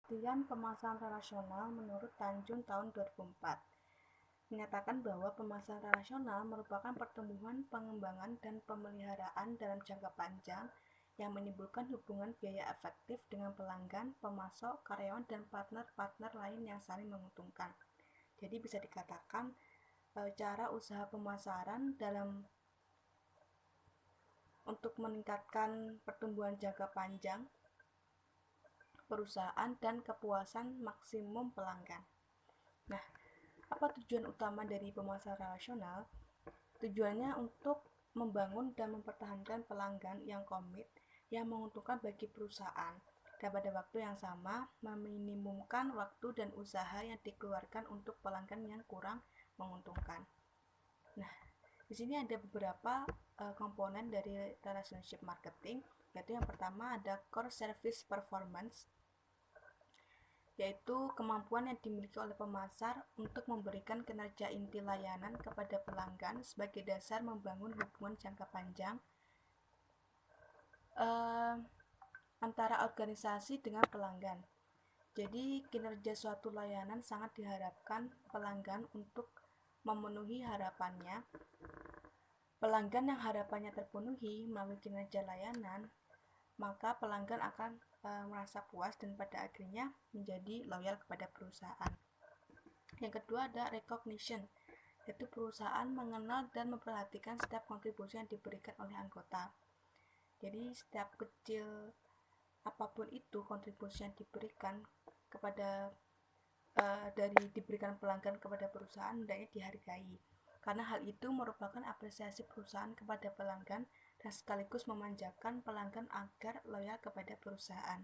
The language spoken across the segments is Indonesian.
Penelitian pemasaran relasional menurut Tanjung tahun 2004 menyatakan bahwa pemasaran relasional merupakan pertumbuhan, pengembangan, dan pemeliharaan dalam jangka panjang yang menimbulkan hubungan biaya efektif dengan pelanggan, pemasok, karyawan, dan partner-partner lain yang saling menguntungkan. Jadi bisa dikatakan cara usaha pemasaran untuk meningkatkan pertumbuhan jangka panjang perusahaan dan kepuasan maksimum pelanggan. Nah, apa tujuan utama dari pemasaran relasional? Tujuannya untuk membangun dan mempertahankan pelanggan yang komit, yang menguntungkan bagi perusahaan, dan pada waktu yang sama meminimumkan waktu dan usaha yang dikeluarkan untuk pelanggan yang kurang menguntungkan. Nah, di sini ada beberapa komponen dari relationship marketing, yaitu yang pertama ada core service performance, yaitu kemampuan yang dimiliki oleh pemasar untuk memberikan kinerja inti layanan kepada pelanggan sebagai dasar membangun hubungan jangka panjang antara organisasi dengan pelanggan. Jadi kinerja suatu layanan sangat diharapkan pelanggan untuk memenuhi harapannya. Pelanggan yang harapannya terpenuhi melalui kinerja layanan, maka pelanggan akan merasa puas dan pada akhirnya menjadi loyal kepada perusahaan. Yang kedua ada recognition, yaitu perusahaan mengenal dan memperhatikan setiap kontribusi yang diberikan oleh anggota. Jadi setiap kecil apapun itu kontribusi yang diberikan kepada diberikan pelanggan kepada perusahaan hendaknya dihargai, karena hal itu merupakan apresiasi perusahaan kepada pelanggan dan sekaligus memanjakan pelanggan agar loyal kepada perusahaan.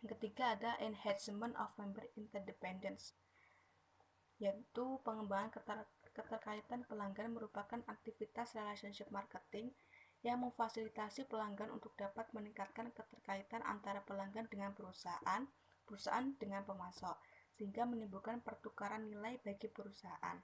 Yang ketiga ada enhancement of member interdependence, yaitu pengembangan keterkaitan pelanggan merupakan aktivitas relationship marketing yang memfasilitasi pelanggan untuk dapat meningkatkan keterkaitan antara pelanggan dengan perusahaan dengan pemasok, sehingga menimbulkan pertukaran nilai bagi perusahaan.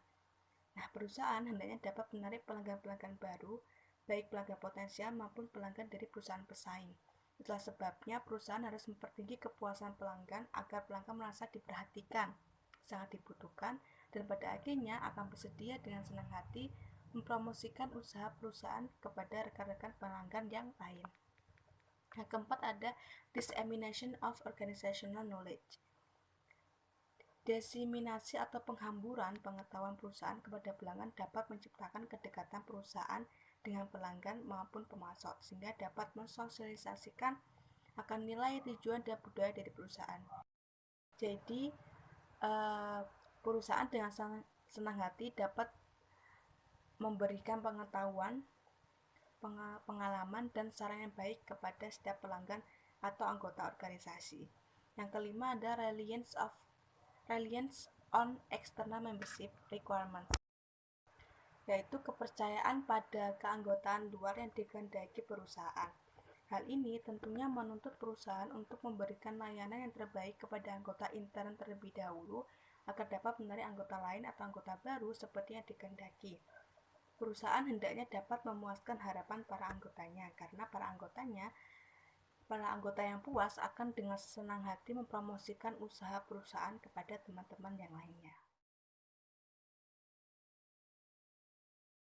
Nah, perusahaan hendaknya dapat menarik pelanggan-pelanggan baru, baik pelanggan potensial maupun pelanggan dari perusahaan pesaing. Itulah sebabnya perusahaan harus mempertinggi kepuasan pelanggan agar pelanggan merasa diperhatikan, sangat dibutuhkan, dan pada akhirnya akan bersedia dengan senang hati mempromosikan usaha perusahaan kepada rekan-rekan pelanggan yang lain. Yang keempat ada dissemination of organizational knowledge. Diseminasi atau penghamburan pengetahuan perusahaan kepada pelanggan dapat menciptakan kedekatan perusahaan dengan pelanggan maupun pemasok, sehingga dapat mensosialisasikan akan nilai, tujuan, dan budaya dari perusahaan. Jadi perusahaan dengan senang hati dapat memberikan pengetahuan, pengalaman, dan saran yang baik kepada setiap pelanggan atau anggota organisasi. Yang kelima ada reliance on external membership requirements, yaitu kepercayaan pada keanggotaan luar yang dikehendaki perusahaan. Hal ini tentunya menuntut perusahaan untuk memberikan layanan yang terbaik kepada anggota intern terlebih dahulu agar dapat menarik anggota lain atau anggota baru seperti yang dikehendaki. Perusahaan hendaknya dapat memuaskan harapan para anggotanya, karena para anggota yang puas akan dengan senang hati mempromosikan usaha perusahaan kepada teman-teman yang lainnya.